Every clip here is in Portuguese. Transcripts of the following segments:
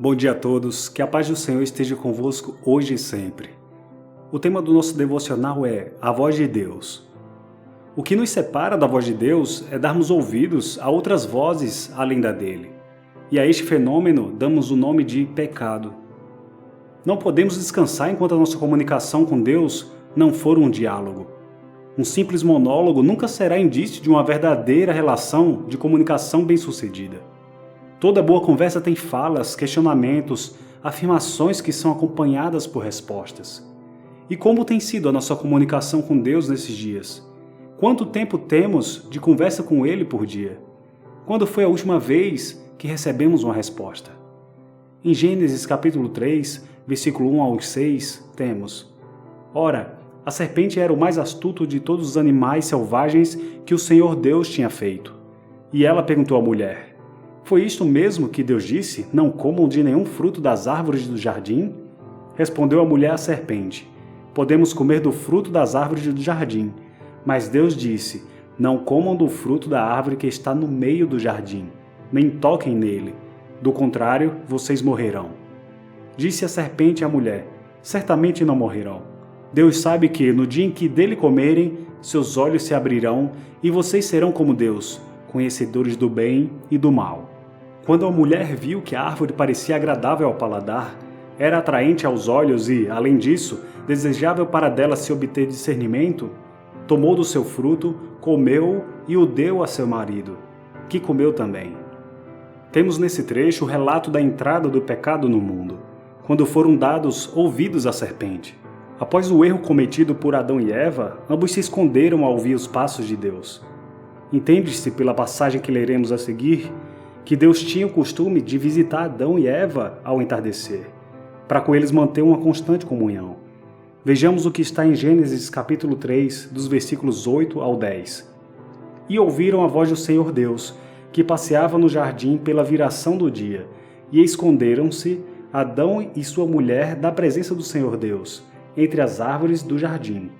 Bom dia a todos, que a paz do Senhor esteja convosco hoje e sempre. O tema do nosso devocional é a voz de Deus. O que nos separa da voz de Deus é darmos ouvidos a outras vozes além da dele. E a este fenômeno damos o nome de pecado. Não podemos descansar enquanto a nossa comunicação com Deus não for um diálogo. Um simples monólogo nunca será indício de uma verdadeira relação de comunicação bem-sucedida. Toda boa conversa tem falas, questionamentos, afirmações que são acompanhadas por respostas. E como tem sido a nossa comunicação com Deus nesses dias? Quanto tempo temos de conversa com Ele por dia? Quando foi a última vez que recebemos uma resposta? Em Gênesis capítulo 3, versículo 1 ao 6, temos: Ora, a serpente era o mais astuto de todos os animais selvagens que o Senhor Deus tinha feito. E ela perguntou à mulher: Foi isto mesmo que Deus disse? Não comam de nenhum fruto das árvores do jardim? Respondeu a mulher à serpente: Podemos comer do fruto das árvores do jardim. Mas Deus disse: Não comam do fruto da árvore que está no meio do jardim, nem toquem nele. Do contrário, vocês morrerão. Disse a serpente à mulher: Certamente não morrerão. Deus sabe que, no dia em que dele comerem, seus olhos se abrirão e vocês serão como Deus, conhecedores do bem e do mal. Quando a mulher viu que a árvore parecia agradável ao paladar, era atraente aos olhos e, além disso, desejável para dela se obter discernimento, tomou do seu fruto, comeu e o deu a seu marido, que comeu também. Temos nesse trecho o relato da entrada do pecado no mundo, quando foram dados ouvidos à serpente. Após o erro cometido por Adão e Eva, ambos se esconderam ao ouvir os passos de Deus. Entende-se pela passagem que leremos a seguir que Deus tinha o costume de visitar Adão e Eva ao entardecer, para com eles manter uma constante comunhão. Vejamos o que está em Gênesis capítulo 3, dos versículos 8 ao 10. E ouviram a voz do Senhor Deus, que passeava no jardim pela viração do dia, e esconderam-se Adão e sua mulher da presença do Senhor Deus, entre as árvores do jardim.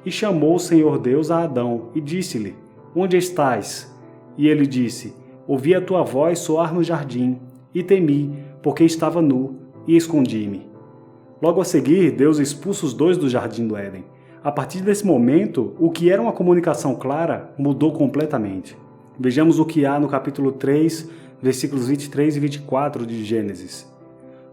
E chamou o Senhor Deus a Adão, e disse-lhe: Onde estás? E ele disse: Ouvi a tua voz soar no jardim, e temi, porque estava nu, e escondi-me. Logo a seguir, Deus expulsa os dois do jardim do Éden. A partir desse momento, o que era uma comunicação clara mudou completamente. Vejamos o que há no capítulo 3, versículos 23 e 24 de Gênesis.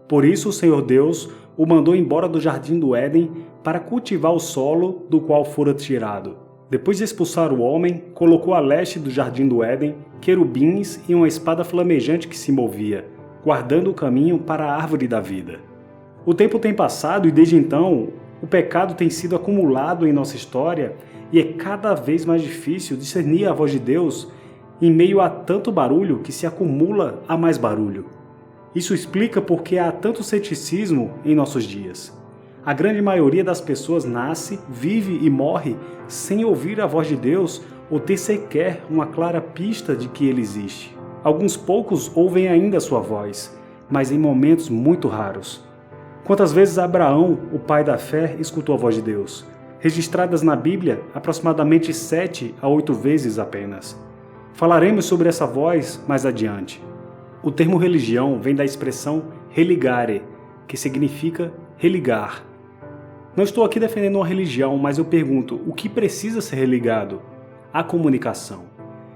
Por isso o Senhor Deus o mandou embora do jardim do Éden para cultivar o solo do qual fora tirado. Depois de expulsar o homem, colocou a leste do jardim do Éden querubins e uma espada flamejante que se movia, guardando o caminho para a árvore da vida. O tempo tem passado e desde então o pecado tem sido acumulado em nossa história e é cada vez mais difícil discernir a voz de Deus em meio a tanto barulho que se acumula a mais barulho. Isso explica porque há tanto ceticismo em nossos dias. A grande maioria das pessoas nasce, vive e morre sem ouvir a voz de Deus ou ter sequer uma clara pista de que Ele existe. Alguns poucos ouvem ainda a sua voz, mas em momentos muito raros. Quantas vezes Abraão, o pai da fé, escutou a voz de Deus? Registradas na Bíblia, aproximadamente 7 a 8 vezes apenas. Falaremos sobre essa voz mais adiante. O termo religião vem da expressão religare, que significa religar. Não estou aqui defendendo uma religião, mas eu pergunto, o que precisa ser religado? A comunicação.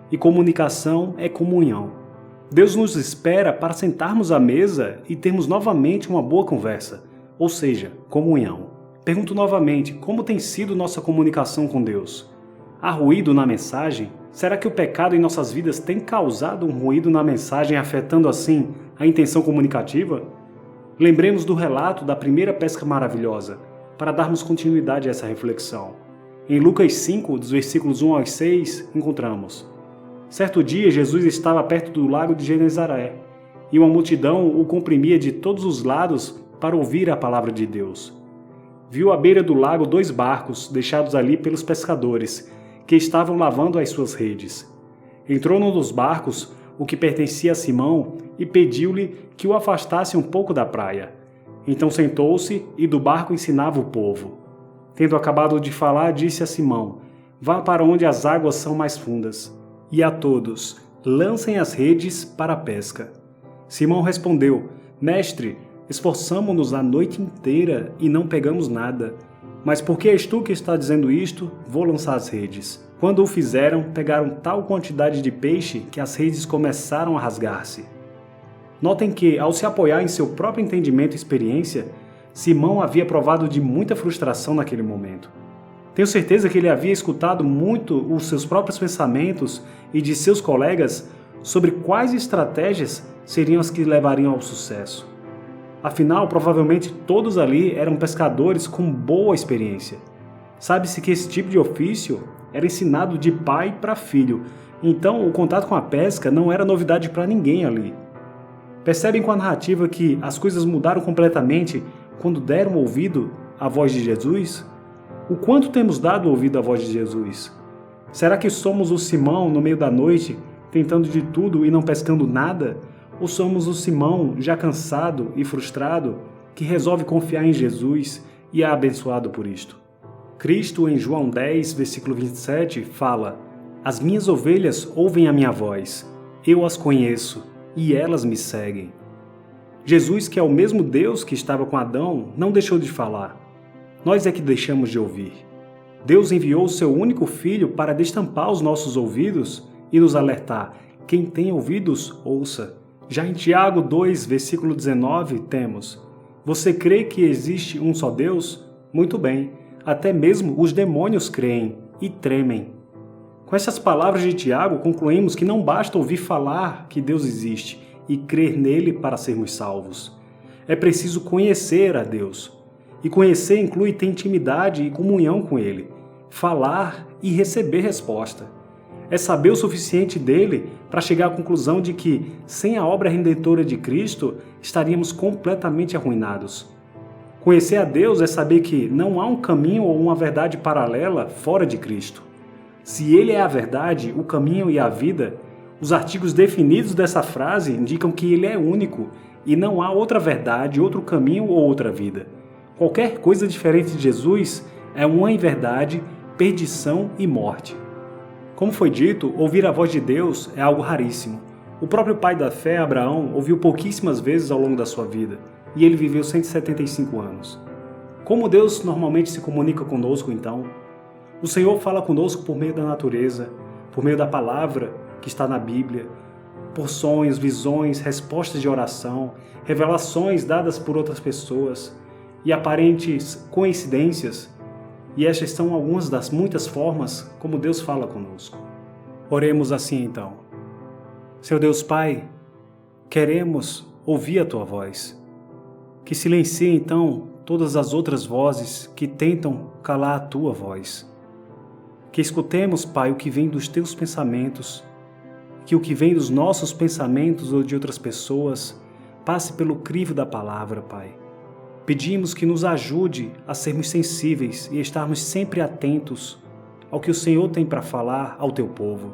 E comunicação é comunhão. Deus nos espera para sentarmos à mesa e termos novamente uma boa conversa, ou seja, comunhão. Pergunto novamente, como tem sido nossa comunicação com Deus? Há ruído na mensagem? Será que o pecado em nossas vidas tem causado um ruído na mensagem, afetando assim a intenção comunicativa? Lembremos do relato da primeira pesca maravilhosa, para darmos continuidade a essa reflexão. Em Lucas 5, dos versículos 1 aos 6, encontramos: Certo dia, Jesus estava perto do lago de Genezaré, e uma multidão o comprimia de todos os lados para ouvir a palavra de Deus. Viu à beira do lago 2 barcos, deixados ali pelos pescadores, que estavam lavando as suas redes. Entrou num dos barcos, o que pertencia a Simão, e pediu-lhe que o afastasse um pouco da praia. Então sentou-se e do barco ensinava o povo. Tendo acabado de falar, disse a Simão: Vá para onde as águas são mais fundas. E a todos: Lancem as redes para a pesca. Simão respondeu: Mestre, esforçamo-nos a noite inteira e não pegamos nada. Mas porque és tu que está dizendo isto, vou lançar as redes. Quando o fizeram, pegaram tal quantidade de peixe que as redes começaram a rasgar-se. Notem que, ao se apoiar em seu próprio entendimento e experiência, Simão havia provado de muita frustração naquele momento. Tenho certeza que ele havia escutado muito os seus próprios pensamentos e de seus colegas sobre quais estratégias seriam as que levariam ao sucesso. Afinal, provavelmente todos ali eram pescadores com boa experiência. Sabe-se que esse tipo de ofício era ensinado de pai para filho, então o contato com a pesca não era novidade para ninguém ali. Percebem com a narrativa que as coisas mudaram completamente quando deram ouvido à voz de Jesus? O quanto temos dado ouvido à voz de Jesus? Será que somos o Simão no meio da noite, tentando de tudo e não pescando nada? Ou somos o Simão, já cansado e frustrado, que resolve confiar em Jesus e é abençoado por isto? Cristo, em João 10, versículo 27, fala: As minhas ovelhas ouvem a minha voz, eu as conheço e elas me seguem. Jesus, que é o mesmo Deus que estava com Adão, não deixou de falar. Nós é que deixamos de ouvir. Deus enviou o seu único Filho para destampar os nossos ouvidos e nos alertar: quem tem ouvidos, ouça. Já em Tiago 2, versículo 19, temos: Você crê que existe um só Deus? Muito bem, até mesmo os demônios creem e tremem. Com essas palavras de Tiago, concluímos que não basta ouvir falar que Deus existe e crer nele para sermos salvos. É preciso conhecer a Deus. E conhecer inclui ter intimidade e comunhão com Ele, falar e receber resposta. É saber o suficiente dele para chegar à conclusão de que, sem a obra redentora de Cristo, estaríamos completamente arruinados. Conhecer a Deus é saber que não há um caminho ou uma verdade paralela fora de Cristo. Se Ele é a verdade, o caminho e a vida, os artigos definidos dessa frase indicam que Ele é único e não há outra verdade, outro caminho ou outra vida. Qualquer coisa diferente de Jesus é uma inverdade, perdição e morte. Como foi dito, ouvir a voz de Deus é algo raríssimo. O próprio pai da fé, Abraão, ouviu pouquíssimas vezes ao longo da sua vida, e ele viveu 175 anos. Como Deus normalmente se comunica conosco, então? O Senhor fala conosco por meio da natureza, por meio da palavra que está na Bíblia, por sonhos, visões, respostas de oração, revelações dadas por outras pessoas e aparentes coincidências. E estas são algumas das muitas formas como Deus fala conosco. Oremos assim então. Seu Deus Pai, queremos ouvir a Tua voz. Que silencie então todas as outras vozes que tentam calar a Tua voz. Que escutemos, Pai, o que vem dos Teus pensamentos, que o que vem dos nossos pensamentos ou de outras pessoas passe pelo crivo da palavra, Pai. Pedimos que nos ajude a sermos sensíveis e estarmos sempre atentos ao que o Senhor tem para falar ao Teu povo.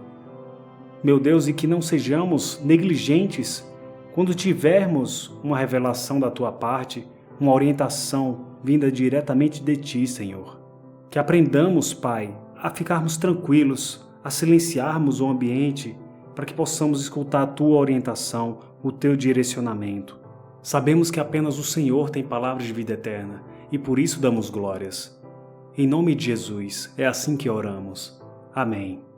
Meu Deus, e que não sejamos negligentes quando tivermos uma revelação da Tua parte, uma orientação vinda diretamente de Ti, Senhor. Que aprendamos, Pai, a ficarmos tranquilos, a silenciarmos o ambiente para que possamos escutar a Tua orientação, o Teu direcionamento. Sabemos que apenas o Senhor tem palavras de vida eterna e por isso damos glórias. Em nome de Jesus, é assim que oramos. Amém.